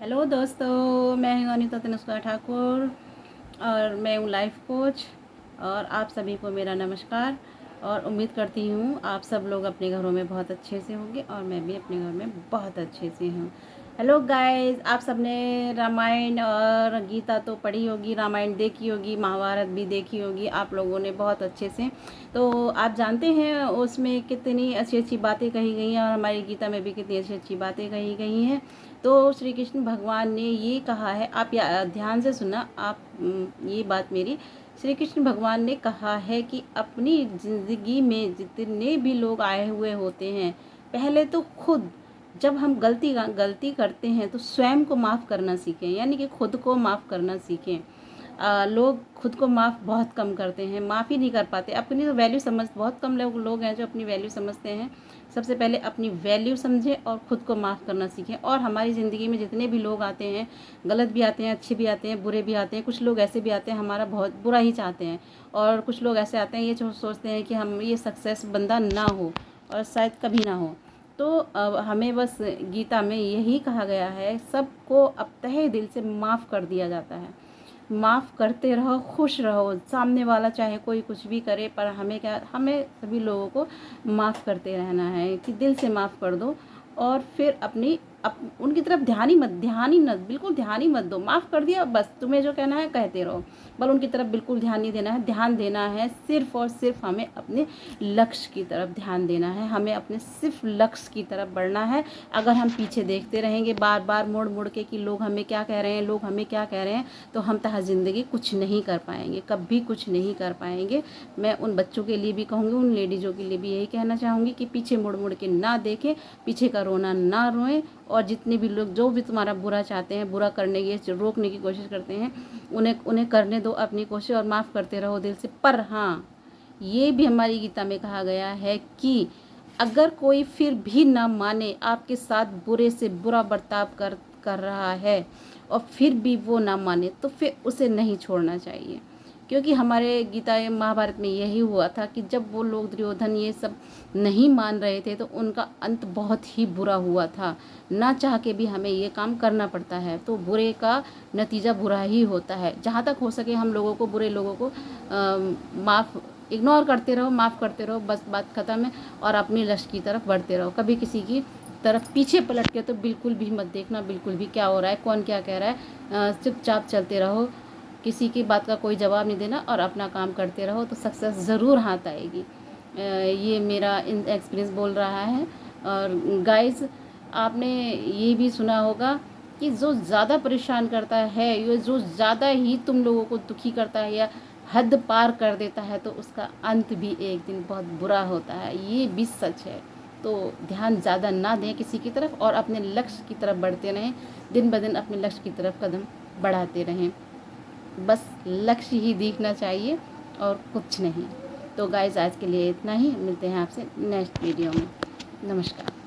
Hello दोस्तों, मैं हूँ अनीता तनुष्का ठाकुर और मैं हूँ लाइफ कोच। और आप सभी को मेरा नमस्कार। और उम्मीद करती हूँ आप सब लोग अपने घरों में बहुत अच्छे से होंगे और मैं भी अपने घर में बहुत अच्छे से हूँ। हेलो गाइस, आप सबने रामायण और गीता तो पढ़ी होगी, रामायण देखी होगी, महाभारत भी देखी होगी आप लोगों ने बहुत अच्छे से। तो आप जानते हैं उसमें कितनी अच्छी अच्छी बातें कही गई हैं और हमारी गीता में भी कितनी अच्छी अच्छी बातें कही गई हैं। तो श्री कृष्ण भगवान ने ये कहा है, आप ध्यान से सुनना आप ये बात मेरी। श्री कृष्ण भगवान ने कहा है कि अपनी ज़िंदगी में जितने भी लोग आए हुए होते हैं, पहले तो खुद जब हम गलती करते हैं तो स्वयं को माफ़ करना सीखें, यानी कि खुद को माफ़ करना सीखें। लोग खुद को माफ़ बहुत कम करते हैं, माफ़ ही नहीं कर पाते। अपनी तो वैल्यू समझ बहुत कम लोग हैं जो अपनी वैल्यू समझते हैं। सबसे पहले अपनी वैल्यू समझें और ख़ुद को माफ़ करना सीखें। और हमारी ज़िंदगी में जितने भी लोग आते हैं, गलत भी आते हैं, अच्छे भी आते हैं, बुरे भी आते हैं। कुछ लोग ऐसे भी आते हैं हमारा बहुत बुरा ही चाहते हैं, और कुछ लोग ऐसे आते हैं ये सोचते हैं कि हम ये सक्सेस बंदा ना हो और शायद कभी ना हो। तो हमें बस गीता में यही कहा गया है, सबको अब तहे दिल से माफ़ कर दिया जाता है। माफ़ करते रहो, खुश रहो। सामने वाला चाहे कोई कुछ भी करे, पर हमें क्या, हमें सभी लोगों को माफ़ करते रहना है कि दिल से माफ़ कर दो। और फिर उनकी तरफ ध्यान ही मत, बिल्कुल ध्यान ही मत दो। माफ़ कर दिया, बस तुम्हें जो कहना है कहते रहो, बल उनकी तरफ बिल्कुल ध्यान नहीं देना है। ध्यान देना है सिर्फ़ और सिर्फ हमें अपने लक्ष्य की तरफ ध्यान देना है, हमें अपने सिर्फ लक्ष्य की तरफ बढ़ना है। अगर हम पीछे देखते रहेंगे बार बार मुड़ मुड़ के कि लोग हमें क्या कह रहे हैं, लोग हमें क्या कह रहे हैं, तो हम ज़िंदगी कुछ नहीं कर पाएंगे, कभी कुछ नहीं कर पाएंगे। मैं उन बच्चों के लिए भी कहूँगी, उन लेडीज़ों के लिए भी यही कहना चाहूँगी कि पीछे मुड़ मुड़ के ना देखें, पीछे का रोना ना रोएं। और जितने भी लोग जो भी तुम्हारा बुरा चाहते हैं, बुरा करने की रोकने की कोशिश करते हैं, उन्हें करने दो अपनी कोशिश और माफ़ करते रहो दिल से। पर हाँ, ये भी हमारी गीता में कहा गया है कि अगर कोई फिर भी ना माने, आपके साथ बुरे से बुरा बर्ताव कर रहा है और फिर भी वो ना माने, तो फिर उसे नहीं छोड़ना चाहिए। क्योंकि हमारे गीता महाभारत में यही हुआ था कि जब वो लोग दुर्योधन ये सब नहीं मान रहे थे तो उनका अंत बहुत ही बुरा हुआ था। ना चाह के भी हमें ये काम करना पड़ता है, तो बुरे का नतीजा बुरा ही होता है। जहाँ तक हो सके हम लोगों को, बुरे लोगों को माफ़ इग्नोर करते रहो, माफ़ करते रहो, बस बात ख़त्म है। और अपनी लक्ष्य की तरफ बढ़ते रहो, कभी किसी की तरफ पीछे पलट के तो बिल्कुल भी मत देखना, बिल्कुल भी क्या हो रहा है, कौन क्या कह रहा है। चुपचाप चलते रहो, किसी की बात का कोई जवाब नहीं देना और अपना काम करते रहो, तो सक्सेस ज़रूर हाथ आएगी। ये मेरा एक्सपीरियंस बोल रहा है। और गाइस, आपने ये भी सुना होगा कि जो ज़्यादा परेशान करता है, ये जो ज़्यादा ही तुम लोगों को दुखी करता है या हद पार कर देता है, तो उसका अंत भी एक दिन बहुत बुरा होता है। ये भी सच है। तो ध्यान ज़्यादा ना दें किसी की तरफ और अपने लक्ष्य की तरफ बढ़ते रहें, दिन ब दिन अपने लक्ष्य की तरफ कदम बढ़ाते रहें। बस लक्ष्य ही दिखना चाहिए और कुछ नहीं। तो गाइस, आज के लिए इतना ही। मिलते हैं आपसे नेक्स्ट वीडियो में। नमस्कार।